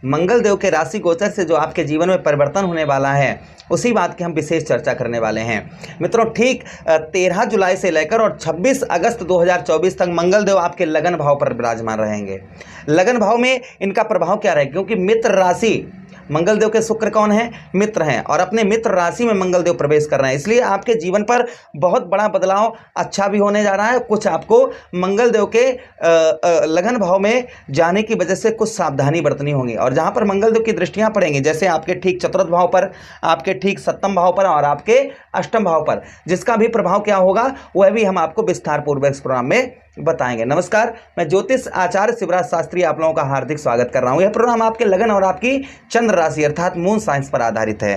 मंगल देव के राशि गोचर से जो आपके जीवन में परिवर्तन होने वाला है, उसी बात की हम विशेष चर्चा करने वाले हैं। मित्रों, ठीक 13 जुलाई से लेकर और 26 अगस्त 2024 तक मंगल देव आपके लगन भाव पर विराजमान रहेंगे। लगन भाव में इनका प्रभाव क्या रहेगा, क्योंकि मित्र राशि मंगल देव के शुक्र कौन है, मित्र हैं, और अपने मित्र राशि में मंगल देव प्रवेश कर रहे हैं। इसलिए आपके जीवन पर बहुत बड़ा बदलाव अच्छा भी होने जा रहा है। कुछ आपको मंगल देव के लगन भाव में जाने की वजह से कुछ सावधानी बरतनी होगी। और जहां पर मंगल देव की दृष्टियां पड़ेंगी, जैसे आपके ठीक चतुर्थ भाव पर, आपके ठीक सप्तम भाव पर और आपके अष्टम भाव पर, जिसका भी प्रभाव क्या होगा वह भी हम आपको विस्तार पूर्वक इस प्रोग्राम में बताएंगे। नमस्कार, मैं ज्योतिष आचार्य शिवराज शास्त्री आप लोगों का हार्दिक स्वागत कर रहा हूं। यह प्रोग्राम आपके लगन और आपकी चंद्र राशि अर्थात मून साइंस पर आधारित है।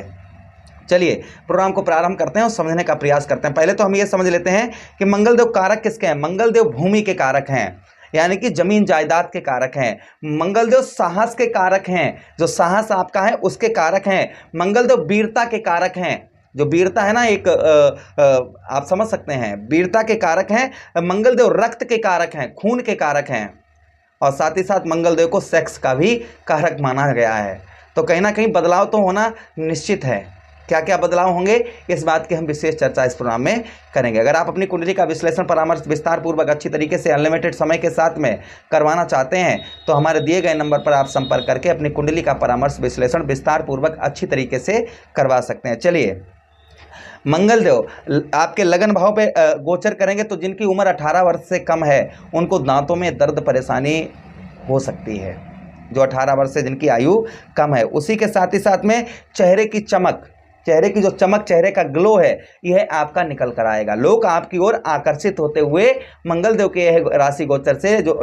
चलिए प्रोग्राम को प्रारंभ करते हैं और समझने का प्रयास करते हैं। पहले तो हम ये समझ लेते हैं कि मंगल देव कारक किसके हैं। मंगल देव भूमि के कारक हैं, यानी कि जमीन जायदाद के कारक हैं। मंगल देव साहस के कारक हैं, जो साहस आपका है उसके कारक हैं। मंगल देव वीरता के कारक हैं, जो वीरता है ना, एक आप समझ सकते हैं, वीरता के कारक हैं। मंगल देव रक्त के कारक हैं, खून के कारक हैं, और साथ ही साथ मंगल देव को सेक्स का भी कारक माना गया है। तो कहीं ना कहीं बदलाव तो होना निश्चित है। क्या क्या बदलाव होंगे, इस बात की हम विशेष चर्चा इस प्रोग्राम में करेंगे। अगर आप अपनी कुंडली का विश्लेषण परामर्श विस्तार पूर्वक अच्छी तरीके से अनलिमिटेड समय के साथ में करवाना चाहते हैं, तो हमारे दिए गए नंबर पर आप संपर्क करके अपनी कुंडली का परामर्श विश्लेषण विस्तार पूर्वक अच्छी तरीके से करवा सकते हैं। चलिए, मंगल देव आपके लगन भाव पे गोचर करेंगे तो जिनकी उम्र 18 वर्ष से कम है उनको दांतों में दर्द परेशानी हो सकती है, जो 18 वर्ष से जिनकी आयु कम है। उसी के साथ ही साथ में चेहरे की चमक, चेहरे की जो चमक, चेहरे का ग्लो है, यह आपका निकल कर आएगा। लोग आपकी ओर आकर्षित होते हुए मंगल देव के राशि गोचर से जो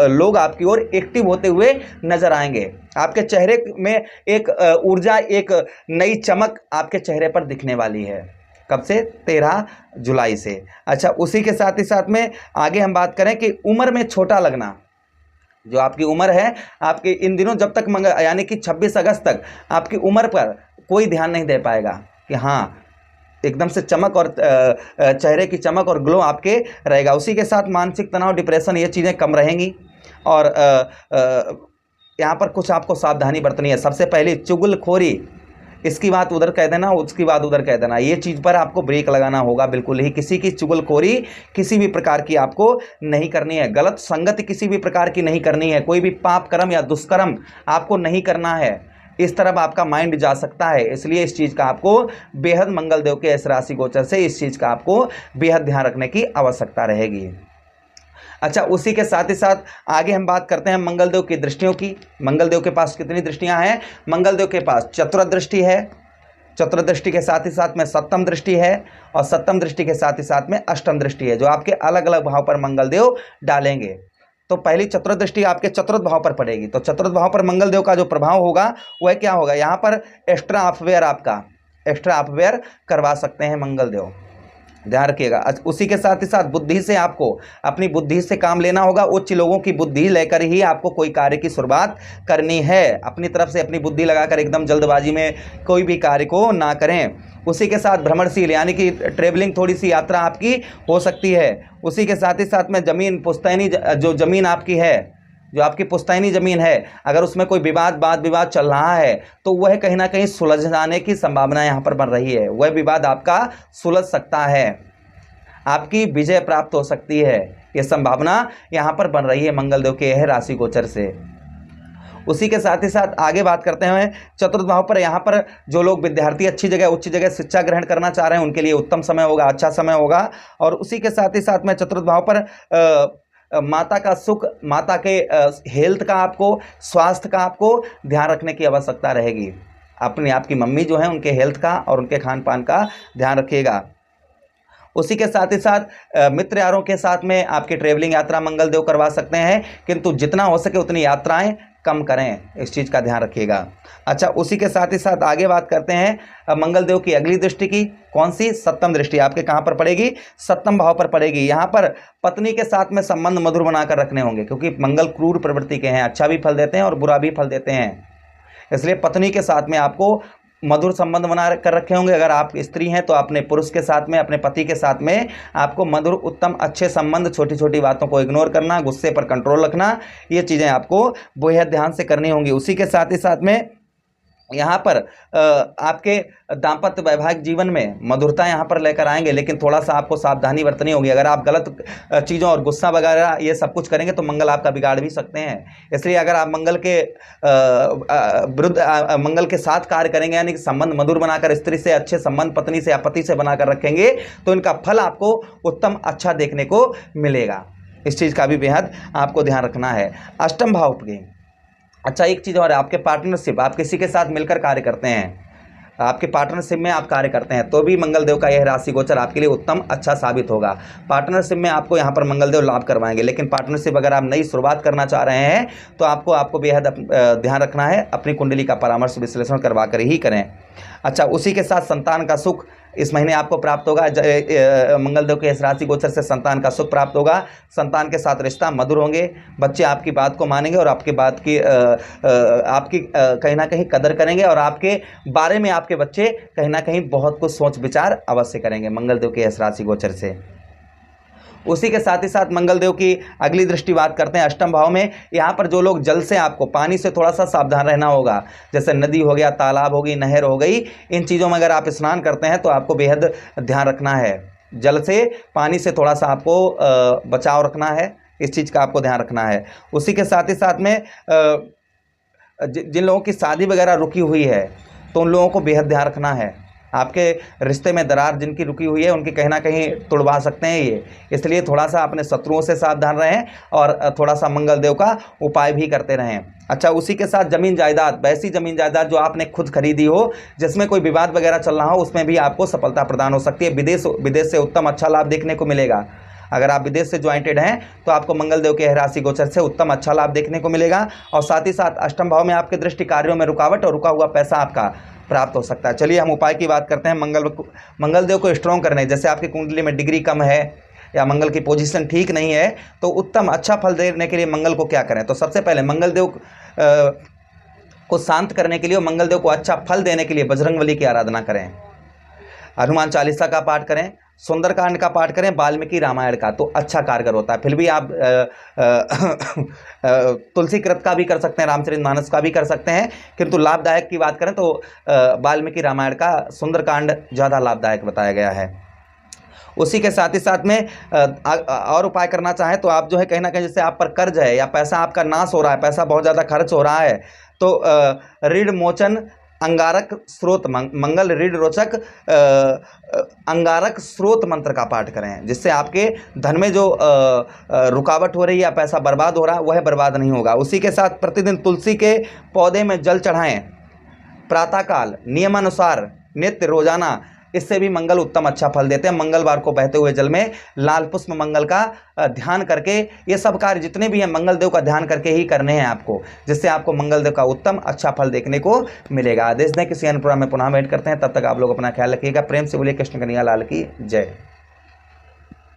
लोग आपकी ओर एक्टिव होते हुए नजर आएंगे। आपके चेहरे में एक ऊर्जा, एक नई चमक आपके चेहरे पर दिखने वाली है। कब से? 13 जुलाई से। अच्छा, उसी के साथ ही साथ में आगे हम बात करें कि उम्र में छोटा लगना, जो आपकी उम्र है आपके इन दिनों जब तक यानी कि 26 अगस्त तक आपकी उम्र पर कोई ध्यान नहीं दे पाएगा कि हाँ एकदम से चमक और चेहरे की चमक और ग्लो आपके रहेगा। उसी के साथ मानसिक तनाव, डिप्रेशन, ये चीज़ें कम रहेंगी। और यहाँ पर कुछ आपको सावधानी बरतनी है। सबसे पहले चुगलखोरी, इसकी बात उधर कह देना, उसकी बात उधर कह देना, ये चीज़ पर आपको ब्रेक लगाना होगा। बिल्कुल ही किसी की चुगलखोरी किसी भी प्रकार की आपको नहीं करनी है। गलत संगति किसी भी प्रकार की नहीं करनी है। कोई भी पाप कर्म या दुष्कर्म आपको नहीं करना है। इस तरफ आपका माइंड जा सकता है, इसलिए इस चीज़ का आपको बेहद मंगल देव के इस राशि गोचर से इस चीज़ का आपको बेहद ध्यान रखने की आवश्यकता रहेगी। अच्छा, उसी के साथ ही साथ आगे हम बात करते हैं मंगल देव की दृष्टियों की। मंगल देव के पास कितनी दृष्टियां हैं? मंगल देव के पास चतुर्दृष्टि है, चतुर्दृष्टि के साथ ही साथ में सप्तम दृष्टि है, और सप्तम दृष्टि के साथ ही साथ में अष्टम दृष्टि है, जो आपके अलग अलग भाव पर मंगल देव डालेंगे। तो पहली चतुर्दृष्टि आपके चतुर्थ भाव पर पड़ेगी। तो चतुर्थ भाव पर मंगल देव का जो प्रभाव होगा वह क्या होगा? यहाँ पर एक्स्ट्रा अफवेयर, आपका एक्स्ट्रा अफवेयर करवा सकते हैं मंगल देव, ध्यान रखिएगा। उसी के साथ ही साथ बुद्धि से आपको अपनी बुद्धि से काम लेना होगा। उच्च लोगों की बुद्धि लेकर ही आपको कोई कार्य की शुरुआत करनी है। अपनी तरफ से अपनी बुद्धि लगाकर एकदम जल्दबाजी में कोई भी कार्य को ना करें। उसी के साथ भ्रमणशील, यानी कि ट्रेवलिंग, थोड़ी सी यात्रा आपकी हो सकती है। उसी के साथ ही साथ में जमीन, पुश्तैनी जो जमीन आपकी है, जो आपकी पुश्तैनी जमीन है, अगर उसमें कोई वाद विवाद चल रहा है तो वह कहीं ना कहीं सुलझ जाने की संभावना यहाँ पर बन रही है। वह विवाद आपका सुलझ सकता है, आपकी विजय प्राप्त हो सकती है, यह संभावना यहाँ पर बन रही है मंगल देव के यह राशि गोचर से। उसी के साथ ही साथ आगे बात करते हैं चतुर्थ भाव पर। यहाँ पर जो लोग विद्यार्थी अच्छी जगह, उच्च जगह शिक्षा ग्रहण करना चाह रहे हैं, उनके लिए उत्तम समय होगा, अच्छा समय होगा। और उसी के साथ ही साथ में चतुर्थ भाव पर माता का सुख, माता के हेल्थ का, आपको स्वास्थ्य का आपको ध्यान रखने की आवश्यकता रहेगी। अपने आपकी मम्मी जो है उनके हेल्थ का और उनके खान पान का ध्यान रखिएगा। उसी के साथ ही साथ मित्र यारों के साथ में आपकी ट्रेवलिंग यात्रा मंगल देव करवा सकते हैं, किंतु जितना हो सके उतनी यात्राएं कम करें, इस चीज़ का ध्यान रखिएगा। अच्छा, उसी के साथ ही साथ आगे बात करते हैं मंगल देव की अगली दृष्टि की। कौन सी? सप्तम दृष्टि आपके कहाँ पर पड़ेगी? सप्तम भाव पर पड़ेगी। यहाँ पर पत्नी के साथ में संबंध मधुर बनाकर रखने होंगे, क्योंकि मंगल क्रूर प्रवृत्ति के हैं, अच्छा भी फल देते हैं और बुरा भी फल देते हैं। इसलिए पत्नी के साथ में आपको मधुर संबंध बना कर रखे होंगे। अगर आप स्त्री हैं तो अपने पुरुष के साथ में, अपने पति के साथ में आपको मधुर, उत्तम, अच्छे संबंध, छोटी छोटी बातों को इग्नोर करना, गुस्से पर कंट्रोल रखना, ये चीज़ें आपको बेहद ध्यान से करनी होंगी। उसी के साथ ही साथ में यहाँ पर आपके दाम्पत्य वैवाहिक जीवन में मधुरता यहाँ पर लेकर आएंगे, लेकिन थोड़ा सा आपको सावधानी बरतनी होगी। अगर आप गलत चीज़ों और गुस्सा वगैरह ये सब कुछ करेंगे तो मंगल आपका बिगाड़ भी सकते हैं। इसलिए अगर आप मंगल के विरुद्ध, मंगल के साथ कार्य करेंगे, यानी कि संबंध मधुर बनाकर स्त्री से अच्छे संबंध, पत्नी से या पति से बनाकर रखेंगे, तो इनका फल आपको उत्तम, अच्छा देखने को मिलेगा। इस चीज़ का भी बेहद आपको ध्यान रखना है। अष्टम भाव की अच्छा एक चीज़ और है, आपके पार्टनरशिप, आप किसी के साथ मिलकर कार्य करते हैं, आपके पार्टनरशिप में आप कार्य करते हैं, तो भी मंगल देव का यह राशि गोचर आपके लिए उत्तम, अच्छा साबित होगा। पार्टनरशिप में आपको यहाँ पर मंगल देव लाभ करवाएंगे, लेकिन पार्टनरशिप अगर आप नई शुरुआत करना चाह रहे हैं तो आपको बेहद ध्यान रखना है, अपनी कुंडली का परामर्श विश्लेषण करवा कर ही करें। अच्छा, उसी के साथ संतान का सुख इस महीने आपको प्राप्त होगा। मंगल देव के इस राशि गोचर से संतान का सुख प्राप्त होगा। संतान के साथ रिश्ता मधुर होंगे, बच्चे आपकी बात को मानेंगे और आपकी बात की आपकी कहीं ना कहीं कदर करेंगे, और आपके बारे में आपके बच्चे कहीं ना कहीं बहुत कुछ सोच विचार अवश्य करेंगे मंगल देव के इस राशि गोचर से। उसी के साथ ही साथ मंगल देव की अगली दृष्टि बात करते हैं अष्टम भाव में। यहाँ पर जो लोग जल से, आपको पानी से थोड़ा सा सावधान रहना होगा, जैसे नदी हो गया, तालाब हो गई, नहर हो गई, इन चीज़ों में अगर आप स्नान करते हैं तो आपको बेहद ध्यान रखना है। जल से, पानी से थोड़ा सा आपको बचाव रखना है, इस चीज़ का आपको ध्यान रखना है। उसी के साथ ही साथ में जिन लोगों की शादी वगैरह रुकी हुई है तो उन लोगों को बेहद ध्यान रखना है। आपके रिश्ते में दरार जिनकी रुकी हुई है उनकी कहीं ना कहीं तुड़वा सकते हैं ये, इसलिए थोड़ा सा अपने शत्रुओं से सावधान रहें और थोड़ा सा मंगल देव का उपाय भी करते रहें। अच्छा, उसी के साथ ज़मीन जायदाद, वैसी ज़मीन जायदाद जो आपने खुद खरीदी हो, जिसमें कोई विवाद वगैरह चल रहा हो, उसमें भी आपको सफलता प्रदान हो सकती है। विदेश से उत्तम अच्छा लाभ देखने को मिलेगा। अगर आप विदेश से ज्वाइंटेड हैं तो आपको मंगल देव के राशि गोचर से उत्तम अच्छा लाभ देखने को मिलेगा। और साथ ही साथ अष्टम भाव में आपके दृष्टि कार्यों में रुकावट और रुका हुआ पैसा आपका प्राप्त हो सकता है। चलिए हम उपाय की बात करते हैं। मंगल देव को स्ट्रॉन्ग करने, जैसे आपकी कुंडली में डिग्री कम है या मंगल की पोजीशन ठीक नहीं है, तो उत्तम अच्छा फल देने के लिए मंगल को क्या करें? तो सबसे पहले मंगल देव को शांत करने के लिए, मंगल देव को अच्छा फल देने के लिए बजरंगबली की आराधना करें, हनुमान चालीसा का पाठ करें, सुंदरकांड का पाठ करें, वाल्मीकि रामायण का, तो अच्छा कारगर होता है। फिर भी आप तुलसी कृत का भी कर सकते हैं, रामचरितमानस का भी कर सकते हैं, किंतु लाभदायक की बात करें तो वाल्मीकि रामायण का सुंदरकांड ज़्यादा लाभदायक बताया गया है। उसी के साथ ही साथ में और उपाय करना चाहें तो आप जो है कहीं ना कहीं, जैसे आप पर कर्ज है या पैसा आपका नाश हो रहा है, पैसा बहुत ज़्यादा खर्च हो रहा है, तो ऋण मोचन अंगारक स्रोत मंगल ऋण रोचक अंगारक स्रोत मंत्र का पाठ करें, जिससे आपके धन में जो रुकावट हो रही है या पैसा बर्बाद हो रहा है वह बर्बाद नहीं होगा। उसी के साथ प्रतिदिन तुलसी के पौधे में जल चढ़ाएं, प्रातःकाल नियमानुसार, नित्य रोजाना, इससे भी मंगल उत्तम अच्छा फल देते हैं। मंगलवार को बहते हुए जल में लाल पुष्प मंगल का ध्यान करके, ये सब कार्य जितने भी हैं मंगल देव का ध्यान करके ही करने हैं आपको, जिससे आपको मंगल देव का उत्तम अच्छा फल देखने को मिलेगा। आदेश दें, किसी अन्य प्रोग्राम में पुनः भेंट करते हैं, तब तक आप लोग अपना ख्याल रखिएगा। प्रेम से बोलिए कृष्ण कन्हैया लाल की जय।